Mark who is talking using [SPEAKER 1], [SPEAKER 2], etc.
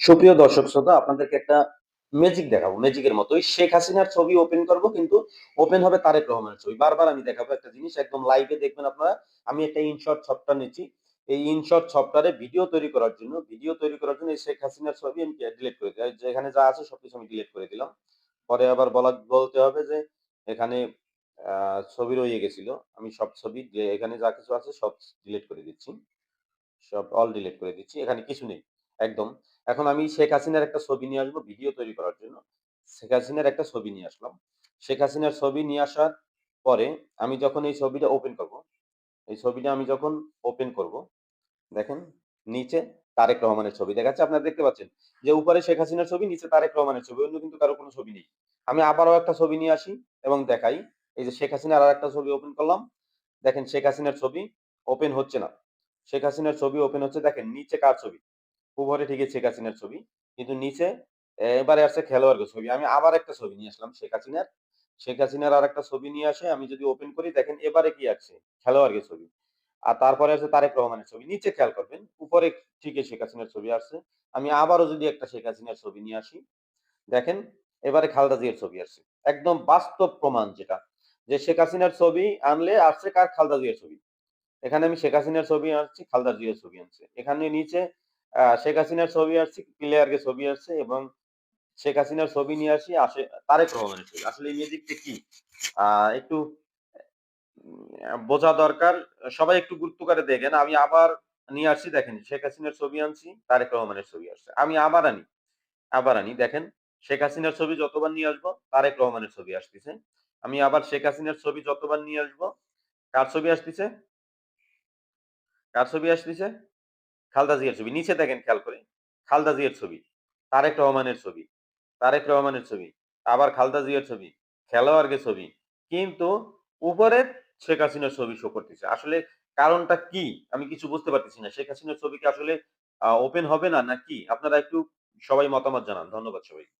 [SPEAKER 1] সুপ্রিয় দর্শক শ্রোতা, আপনাদেরকে একটা ম্যাজিক দেখাবো। ম্যাজিকের মতোই শেখ হাসিনার ছবি ওপেন করব, কিন্তু ওপেন হবে তারেক রহমানের ছবি। বারবার আমি দেখাবো একটা জিনিস, একদম লাইভে দেখবেন আপনারা। আমি একটা ইনশর্ট সফটওয়্যার নিচ্ছি। এই ইনশর্ট সফটওয়্যারে ভিডিও তৈরি করার জন্য এই শেখ হাসিনার ছবি আমি ডিলিট করে দিই। যেখানে যা আছে সবকিছু আমি ডিলিট করে দিলাম। পরে আবার বলতে হবে যে এখানে ছবি রয়ে গেছিল। আমি সব ছবি যে এখানে যা কিছু আছে সব ডিলিট করে দিচ্ছি। সব অল ডিলিট করে দিচ্ছি। এখানে কিছু নেই। একদম। এখন আমি শেখ হাসিনার একটা ছবি নিয়ে আসবো ভিডিও তৈরি করার জন্য। শেখ হাসিনার একটা ছবি নিয়ে আসলাম। শেখ হাসিনার ছবি নিয়ে আসার পরে আমি যখন এই ছবিটা ওপেন করব, এই ছবিটা আমি যখন ওপেন করব, দেখেন নিচে তারেক রহমানের ছবি দেখাচ্ছে। আপনারা দেখতে পাচ্ছেন যে উপরে শেখ হাসিনার ছবি, নিচে তারেক রহমানের ছবি। অন্য কিন্তু কারো কোনো ছবি নেই। আমি আবারও একটা ছবি নিয়ে আসি এবং দেখাই। এই যে শেখ হাসিনার আরেকটা ছবি ওপেন করলাম। দেখেন শেখ হাসিনার ছবি ওপেন হচ্ছে না। শেখ হাসিনার ছবি ওপেন হচ্ছে, দেখেন নিচে কার ছবি? উপরে ঠিকই শেখ হাসিনার ছবি। কিন্তু নিচে এবারে আসছে খেলোয়াড়দের ছবি। আমি আবার একটা ছবি নিয়ে আসলাম শেখ হাসিনার। শেখ হাসিনার আরেকটা ছবি নিয়ে আসে আমি যদি ওপেন করি, দেখেন এবারে কি আসছে? খেলোয়াড়দের ছবি। আর তারপরে আছে তারেক রহমানের ছবি। নিচে খেয়াল করবেন, উপরে ঠিকই শেখ হাসিনার ছবি আসছে। আমি আবারও যদি একটা শেখ হাসিনার ছবি নিয়ে আসি, দেখেন এবারে খালেদা জিয়ার ছবি আসছে। একদম বাস্তব প্রমাণ যেটা, যে শেখ হাসিনার ছবি আনলে আসছে কার? খালেদা জিয়ার ছবি। এখানে আমি শেখ হাসিনার ছবি আনছি, খালেদা জিয়ার ছবি আনছি। এখানে নিচে শেখ হাসিনার ছবি আসছে, প্লেয়ারের ছবি আসছে এবং শেখ হাসিনার ছবি নিয়ে আসি আসে তারেক রহমানের ছবি। আসলে এই ম্যাজিকটা কি? একটু বোঝা দরকার। সবাই একটু গুরুত্ব করে দেখেন। আমি আবার নিয়ে আসছি, দেখেন শেখ হাসিনার ছবি আনছি, তারেক রহমানের ছবি আসছে। আমি আবার আনি দেখেন শেখ হাসিনার ছবি যতবার নিয়ে আসবো, তারেক রহমানের ছবি আসতেছে। আমি আবার শেখ হাসিনার ছবি যতবার নিয়ে আসবো, কার ছবি আসতেছে? কার ছবি আসতেছে? খালেদা জিয়ার ছবি। নিচে দেখেন খেয়াল করে। খালেদা জিয়ার ছবি, তারেক রহমানের ছবি, তারেক রহমানের ছবি, আবার খালেদা জিয়ার ছবি, খেলোয়াড়দের ছবি। কিন্তু উপরে শেখ হাসিনার ছবি শো করতেছে। আসলে কারণটা কি? আমি কিছু বুঝতে পারতেছি না। শেখ হাসিনার ছবি কি আসলে ওপেন হবে না নাকি? আপনারা একটু সবাই মতামত জানান। ধন্যবাদ সবাইকে।